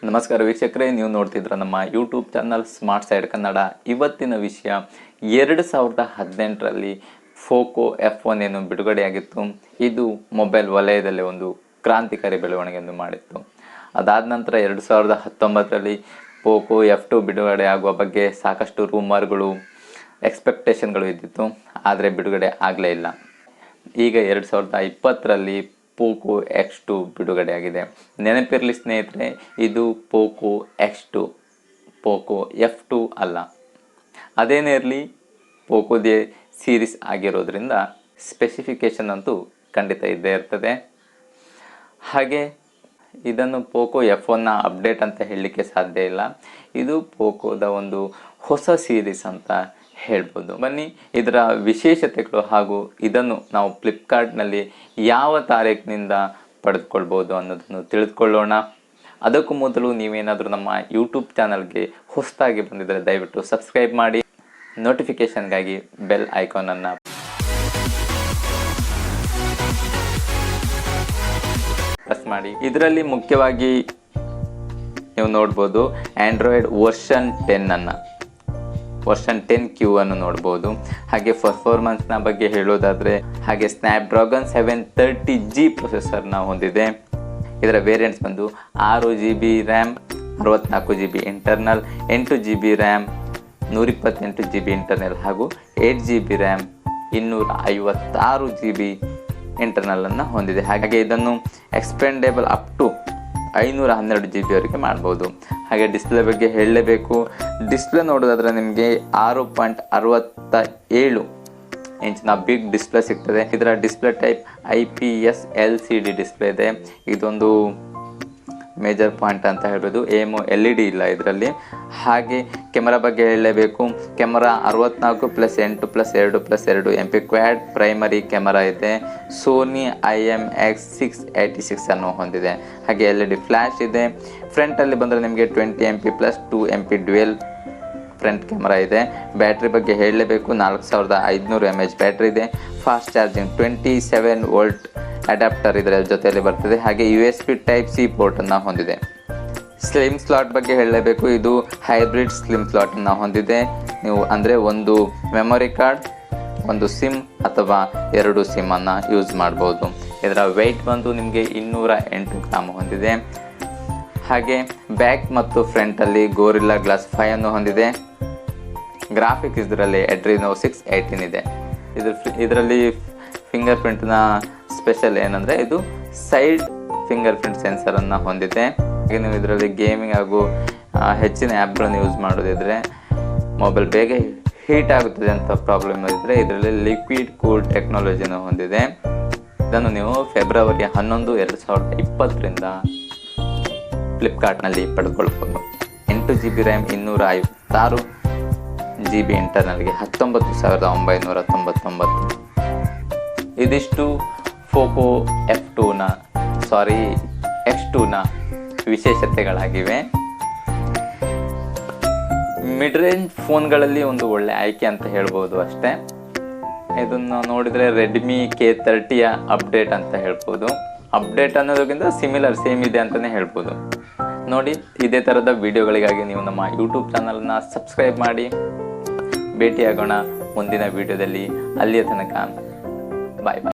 ನಮಸ್ಕಾರ ವೀಕ್ಷಕರೇ, ನೀವು ನೋಡ್ತಿದ್ರ ನಮ್ಮ YouTube channel smart side Kannada. ಇವತ್ತಿನ ವಿಷಯ 2018ರಲ್ಲಿ ಪೋಕೋ F1 ಏನು ಬಿಡುಗಡೆಯಾಗಿತ್ತು. ಇದು ಮೊಬೈಲ್ ವಲಯದಲ್ಲಿ ಒಂದು ಕ್ರಾಂತಿಕಾರಿ ಬೆಳವಣಿಗೆಯನ್ನು ಮಾಡಿತ್ತು. ಅದಾದ ನಂತರ 2019ರಲ್ಲಿ ಪೋಕೋ F2 ಬಿಡುಗಡೆ ಆಗುವ ಬಗ್ಗೆ ಸಾಕಷ್ಟು ರೂಮರ್ಗಳು, ಎಕ್ಸ್ಪೆಕ್ಟೇಷನ್ಗಳು ಇದ್ದಿತ್ತು. ಆದರೆ ಬಿಡುಗಡೆ ಆಗಲೇ ಇಲ್ಲ. ಈಗ 2020ರಲ್ಲಿ ಪೋಕೋ X2 ಬಿಡುಗಡೆಯಾಗಿದೆ. ನೆನಪಿರಲಿ ಸ್ನೇಹಿತರೆ, ಇದು ಪೋಕೋ X2, ಪೋಕೋ F2 ಅಲ್ಲ. ಅದೇನೇ ಇರಲಿ, ಪೋಕೋದೇ ಸೀರೀಸ್ ಆಗಿರೋದ್ರಿಂದ ಸ್ಪೆಸಿಫಿಕೇಷನ್ ಅಂತೂ ಖಂಡಿತ ಇದ್ದೇ ಇರ್ತದೆ. ಹಾಗೆ ಇದನ್ನು ಪೋಕೋ F1ನ ಅಪ್ಡೇಟ್ ಅಂತ ಹೇಳಲಿಕ್ಕೆ ಸಾಧ್ಯ ಇಲ್ಲ. ಇದು ಪೋಕೋದ ಒಂದು ಹೊಸ ಸೀರೀಸ್ ಅಂತ ಹೇಳ್ಬೋದು. ಬನ್ನಿ, ಇದರ ವಿಶೇಷತೆಗಳು ಹಾಗೂ ಇದನ್ನು ನಾವು ಫ್ಲಿಪ್ಕಾರ್ಟ್ನಲ್ಲಿ ಯಾವ ತಾರೀಕಿನಿಂದ ಪಡೆದುಕೊಳ್ಬೋದು ಅನ್ನೋದನ್ನು ತಿಳಿದುಕೊಳ್ಳೋಣ. ಅದಕ್ಕೂ ಮೊದಲು ನೀವೇನಾದರೂ ನಮ್ಮ ಯೂಟ್ಯೂಬ್ ಚಾನಲ್ಗೆ ಹೊಸದಾಗಿ ಬಂದಿದ್ದರೆ ದಯವಿಟ್ಟು ಸಬ್ಸ್ಕ್ರೈಬ್ ಮಾಡಿ, ನೋಟಿಫಿಕೇಷನ್ಗಾಗಿ ಬೆಲ್ ಐಕಾನನ್ನು ಪ್ರೆಸ್ ಮಾಡಿ. ಇದರಲ್ಲಿ ಮುಖ್ಯವಾಗಿ ನೀವು ನೋಡ್ಬೋದು ಆಂಡ್ರಾಯ್ಡ್ ವರ್ಷನ್ 10Q ಅನ್ನು ನೋಡ್ಬೋದು. ಹಾಗೆ ಪರ್ಫಾರ್ಮೆನ್ಸ್ನ ಬಗ್ಗೆ ಹೇಳೋದಾದರೆ ಹಾಗೆ ಸ್ನ್ಯಾಪ್ಡ್ರಾಗನ್ 730G ಪ್ರೊಸೆಸರ್ನ ಹೊಂದಿದೆ. ಇದರ ವೇರಿಯಂಟ್ಸ್ ಬಂದು 6GB RAM, 64GB internal, 8GB RAM, 128GB internal ಹಾಗೂ 8GB ರ್ಯಾಮ್, 256GB ಇಂಟರ್ನಲನ್ನು ಹೊಂದಿದೆ. ಹಾಗೆ ಇದನ್ನು ಎಕ್ಸ್ಪೆಂಡೇಬಲ್ ಅಪ್ ಟು 512GB ವರೆಗೆ ಮಾಡ್ಬೋದು. ಹಾಗೆ ಡಿಸ್ಪ್ಲೇ ಬಗ್ಗೆ ಹೇಳಲೇಬೇಕು. ಡಿಸ್ಪ್ಲೇ ನೋಡೋದಾದ್ರೆ ನಿಮಗೆ 6.67 ಇಂಚಿನ ಬಿಗ್ ಡಿಸ್ಪ್ಲೇ ಸಿಗ್ತದೆ. ಇದರ display type IPS LCD display ಇದೆ. ಇದೊಂದು ಮೇಜರ್ ಪಾಯಿಂಟ್ ಅಂತ ಹೇಳ್ಬೋದು. LED ಇಲ್ಲ ಇದರಲ್ಲಿ. ಹಾಗೆ ಕೆಮರಾ ಬಗ್ಗೆ ಹೇಳಲೇಬೇಕು. Camera 64+8+2+2 MP Quad primary camera ಇದೆ. ಸೋನಿ IMX686 ಅನ್ನು ಹೊಂದಿದೆ. ಹಾಗೆ LED ಫ್ಲ್ಯಾಶ್ ಇದೆ. ಫ್ರಂಟಲ್ಲಿ ಬಂದರೆ ನಿಮಗೆ 20 MP + 2 MP dual front camera ಇದೆ. ಬ್ಯಾಟ್ರಿ ಬಗ್ಗೆ ಹೇಳಲೇಬೇಕು. 4500 mAh ಬ್ಯಾಟ್ರಿ ಇದೆ. ಫಾಸ್ಟ್ ಚಾರ್ಜಿಂಗ್ 27 ವೋಲ್ಟ್ ಅಡ್ಯಾಪ್ಟರ್ ಇದರ ಜೊತೆಯಲ್ಲಿ ಬರ್ತದೆ. ಹಾಗೆ USB Type-C ಪೋರ್ಟನ್ನು ಹೊಂದಿದೆ. ಸ್ಲಿಮ್ ಸ್ಲಾಟ್ ಬಗ್ಗೆ ಹೇಳಲೇಬೇಕು. ಇದು ಹೈಬ್ರಿಡ್ ಸ್ಲಿಮ್ ಸ್ಲಾಟನ್ನು ಹೊಂದಿದೆ. ನೀವು ಅಂದರೆ ಒಂದು ಮೆಮೊರಿ ಕಾರ್ಡ್, ಒಂದು ಸಿಮ್ ಅಥವಾ 2 ಸಿಮ್ಮನ್ನು ಯೂಸ್ ಮಾಡ್ಬೋದು. ಇದರ ವೆಯ್ಟ್ ಬಂದು ನಿಮಗೆ 208 ಗ್ರಾಮ್ ಹೊಂದಿದೆ. ಹಾಗೆ ಬ್ಯಾಕ್ ಮತ್ತು ಫ್ರಂಟಲ್ಲಿ ಗೋರಿಲ್ಲಾ ಗ್ಲಾಸ್ 5 ಅನ್ನು ಹೊಂದಿದೆ. ಗ್ರಾಫಿಕ್ಸ್ ಇದರಲ್ಲಿ Adreno 618 ಇದೆ. ಇದರಲ್ಲಿ ಫಿಂಗರ್ ಪ್ರಿಂಟ್ನ ಸ್ಪೆಷಲ್ ಏನಂದರೆ ಇದು ಸೈಡ್ ಫಿಂಗರ್ ಪ್ರಿಂಟ್ ಸೆನ್ಸರನ್ನು ಹೊಂದಿದೆ. ಹಾಗೆ ನೀವು ಇದರಲ್ಲಿ ಗೇಮಿಂಗ್ ಹಾಗೂ ಹೆಚ್ಚಿನ ಆ್ಯಪ್ಗಳನ್ನು ಯೂಸ್ ಮಾಡೋದಿದ್ರೆ ಮೊಬೈಲ್ ಬೇಗ ಹೀಟ್ ಆಗುತ್ತದೆ ಅಂತ ಪ್ರಾಬ್ಲಮ್ ಇದ್ದರೆ ಇದರಲ್ಲಿ ಲಿಕ್ವಿಡ್ ಕೂಲ್ ಟೆಕ್ನಾಲಜಿಯನ್ನು ಹೊಂದಿದೆ. ಇದನ್ನು ನೀವು ಫೆಬ್ರವರಿ 11, 2020ರಿಂದ ಫ್ಲಿಪ್ಕಾರ್ಟ್ನಲ್ಲಿ ಪಡೆದುಕೊಳ್ಬೋದು. 8GB RAM, 256GB ಇಂಟರ್ನಲ್ಗೆ 19,999. ಇದಿಷ್ಟು ಪೋಕೋ X2ನ ವಿಶೇಷತೆಗಳಾಗಿವೆ. ಮಿಡ್ ರೇಂಜ್ ಫೋನ್ಗಳಲ್ಲಿ ಒಂದು ಒಳ್ಳೆ ಆಯ್ಕೆ ಅಂತ ಹೇಳ್ಬೋದು ಅಷ್ಟೇ. ಇದನ್ನು ನೋಡಿದರೆ ರೆಡ್ಮಿ K30ಯ ಅಪ್ಡೇಟ್ ಅಂತ ಹೇಳ್ಬೋದು. ಅಪ್ಡೇಟ್ ಅನ್ನೋದಕ್ಕಿಂತ ಸೇಮ್ ಇದೆ ಅಂತಲೇ ಹೇಳ್ಬೋದು. ನೋಡಿ, ಇದೇ ಥರದ ವಿಡಿಯೋಗಳಿಗಾಗಿ ನೀವು ನಮ್ಮ ಯೂಟ್ಯೂಬ್ ಚಾನಲ್ನ ಸಬ್ಸ್ಕ್ರೈಬ್ ಮಾಡಿ. ಭೇಟಿಯಾಗೋಣ ಮುಂದಿನ ವಿಡಿಯೋದಲ್ಲಿ. ಅಲ್ಲಿಯ ತನಕ ಬಾಯ್.